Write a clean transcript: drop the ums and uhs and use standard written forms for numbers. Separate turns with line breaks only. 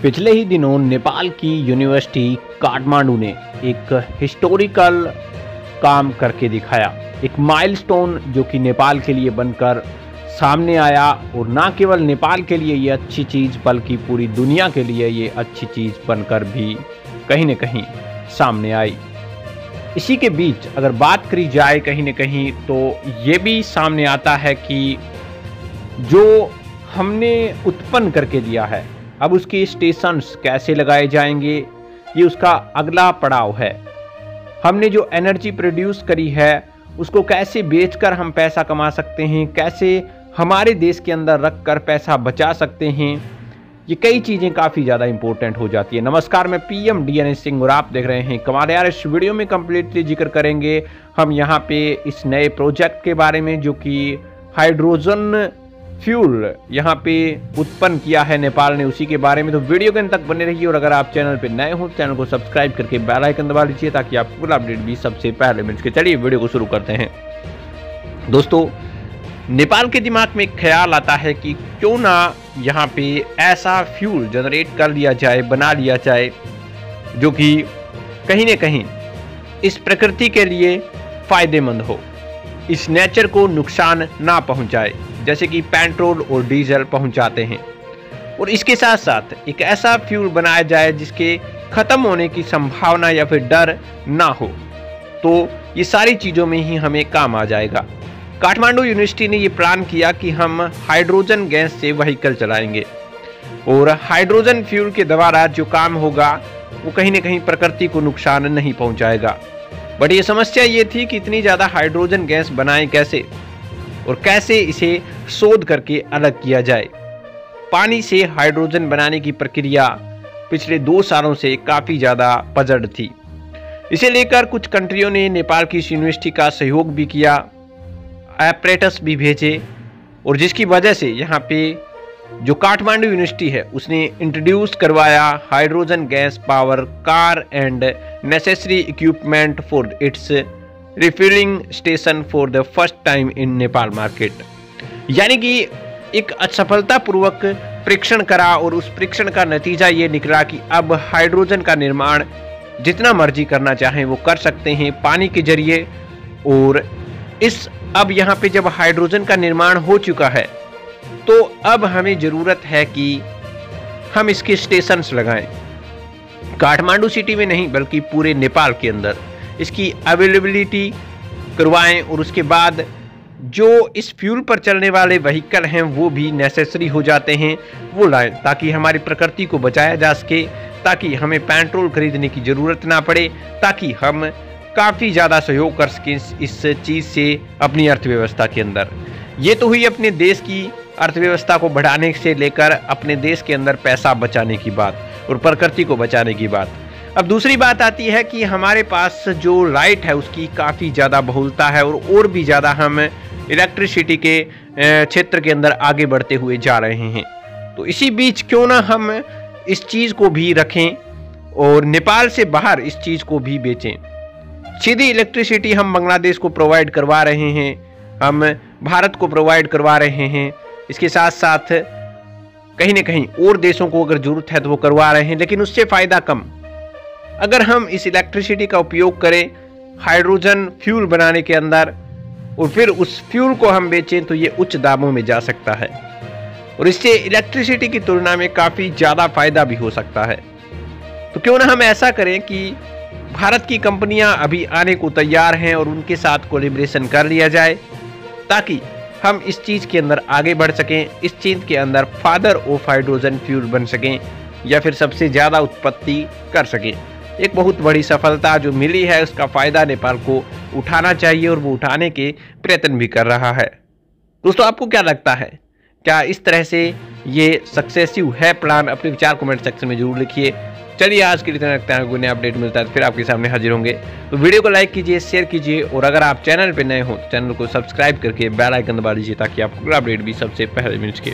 पिछले ही दिनों नेपाल की यूनिवर्सिटी काठमांडू ने एक हिस्टोरिकल काम करके दिखाया। एक माइलस्टोन जो कि नेपाल के लिए बनकर सामने आया, और ना केवल नेपाल के लिए ये अच्छी चीज़ बल्कि पूरी दुनिया के लिए ये अच्छी चीज़ बनकर भी कहीं न कहीं सामने आई। इसी के बीच अगर बात करी जाए कहीं न कहीं तो ये भी सामने आता है कि जो हमने उत्पन्न करके दिया है, अब उसके स्टेशंस कैसे लगाए जाएंगे, ये उसका अगला पड़ाव है। हमने जो एनर्जी प्रोड्यूस करी है उसको कैसे बेचकर हम पैसा कमा सकते हैं, कैसे हमारे देश के अंदर रख कर पैसा बचा सकते हैं, ये कई चीज़ें काफ़ी ज़्यादा इंपॉर्टेंट हो जाती है। नमस्कार, मैं पीएम डीएनएस सिंह और आप देख रहे हैं कमाल यार। इस वीडियो में कंप्लीटली जिक्र करेंगे हम यहाँ पे इस नए प्रोजेक्ट के बारे में जो कि हाइड्रोजन फ्यूल यहाँ पे उत्पन्न किया है नेपाल ने, उसी के बारे में। तो वीडियो के अंत तक बने रहिए, और अगर आप चैनल पे नए हो चैनल को सब्सक्राइब करके बेल आइकन दबा लीजिए ताकि आपको पूरा अपडेट भी सबसे पहले मिल सके। चलिए वीडियो को शुरू करते हैं। दोस्तों, नेपाल के दिमाग में एक ख्याल आता है कि क्यों ना यहाँ पे ऐसा फ्यूल जनरेट कर लिया जाए, बना लिया जाए जो कि कहीं न कहीं इस प्रकृति के लिए फायदेमंद हो, इस नेचर को नुकसान ना पहुंचाए जैसे कि पेट्रोल और डीजल पहुंचाते हैं। और इसके साथ साथ एक ऐसा फ्यूल बनाया जाए जिसके खत्म होने की संभावना या फिर डर ना हो, तो ये सारी चीज़ों में ही हमें काम आ जाएगा। काठमांडू यूनिवर्सिटी ने ये प्लान किया कि हम हाइड्रोजन गैस से व्हीकल चलाएंगे, और हाइड्रोजन फ्यूल के द्वारा जो काम होगा वो कहीं न कहीं प्रकृति को नुकसान नहीं पहुंचाएगा। बट ये समस्या ये थी कि इतनी ज़्यादा हाइड्रोजन गैस बनाएं कैसे, और कैसे इसे शोध करके अलग किया जाए। पानी से हाइड्रोजन बनाने की प्रक्रिया पिछले 2 सालों से काफ़ी ज़्यादा पजड़ थी। इसे लेकर कुछ कंट्रियों ने नेपाल की इस यूनिवर्सिटी का सहयोग भी किया, एपरेटस भी भेजे, और जिसकी वजह से यहाँ पे जो काठमांडू यूनिवर्सिटी है उसने इंट्रोड्यूस करवाया hydrogen gas power car and necessary equipment for its refilling station for the first time in Nepal market. यानी कि एक असफलतापूर्वक परीक्षण करा, और उस परीक्षण का नतीजा ये निकला कि अब हाइड्रोजन का निर्माण जितना मर्जी करना चाहें वो कर सकते हैं पानी के जरिए। और अब यहाँ पे जब हाइड्रोजन का निर्माण हो चुका है तो अब हमें ज़रूरत है कि हम इसके स्टेशंस लगाएं, काठमांडू सिटी में नहीं बल्कि पूरे नेपाल के अंदर इसकी अवेलेबिलिटी करवाएं, और उसके बाद जो इस फ्यूल पर चलने वाले व्हीकल हैं वो भी नेसेसरी हो जाते हैं, वो लाएं ताकि हमारी प्रकृति को बचाया जा सके, ताकि हमें पेट्रोल खरीदने की ज़रूरत ना पड़े, ताकि हम काफ़ी ज़्यादा सहयोग कर सकें इस चीज़ से अपनी अर्थव्यवस्था के अंदर। ये तो हुई अपने देश की अर्थव्यवस्था को बढ़ाने से लेकर अपने देश के अंदर पैसा बचाने की बात और प्रकृति को बचाने की बात। अब दूसरी बात आती है कि हमारे पास जो लाइट है उसकी काफ़ी ज़्यादा बहुलता है, और भी ज़्यादा हम इलेक्ट्रिसिटी के क्षेत्र के अंदर आगे बढ़ते हुए जा रहे हैं। तो इसी बीच क्यों ना हम इस चीज़ को भी रखें और नेपाल से बाहर इस चीज़ को भी बेचें। सीधी इलेक्ट्रिसिटी हम बांग्लादेश को प्रोवाइड करवा रहे हैं, हम भारत को प्रोवाइड करवा रहे हैं, इसके साथ साथ कहीं न कहीं और देशों को अगर ज़रूरत है तो वो करवा रहे हैं, लेकिन उससे फ़ायदा कम। अगर हम इस इलेक्ट्रिसिटी का उपयोग करें हाइड्रोजन फ्यूल बनाने के अंदर, और फिर उस फ्यूल को हम बेचें तो ये उच्च दामों में जा सकता है, और इससे इलेक्ट्रिसिटी की तुलना में काफ़ी ज़्यादा फायदा भी हो सकता है। तो क्यों ना हम ऐसा करें कि भारत की कंपनियां अभी आने को तैयार हैं और उनके साथ कोलैबोरेशन कर लिया जाए, ताकि हम इस चीज़ के अंदर आगे बढ़ सकें, इस चीज़ के अंदर फादर ऑफ हाइड्रोजन फ्यूल बन सकें, या फिर सबसे ज़्यादा उत्पत्ति कर सकें। एक बहुत बड़ी सफलता जो मिली है उसका फ़ायदा नेपाल को उठाना चाहिए, और वो उठाने के प्रयत्न भी कर रहा है। दोस्तों, आपको क्या लगता है, क्या इस तरह से ये सक्सेसिव है प्लान? अपने विचार कमेंट सेक्शन में जरूर लिखिए। चलिए आज के लिए इतना रखते हैं, कोई नया अपडेट मिलता है फिर आपके सामने हाजिर होंगे। तो वीडियो को लाइक कीजिए, शेयर कीजिए, और अगर आप चैनल पर नए हो तो चैनल को सब्सक्राइब करके बेल आइकन दबा लीजिए ताकि आपको अपडेट भी सबसे पहले मिल सके।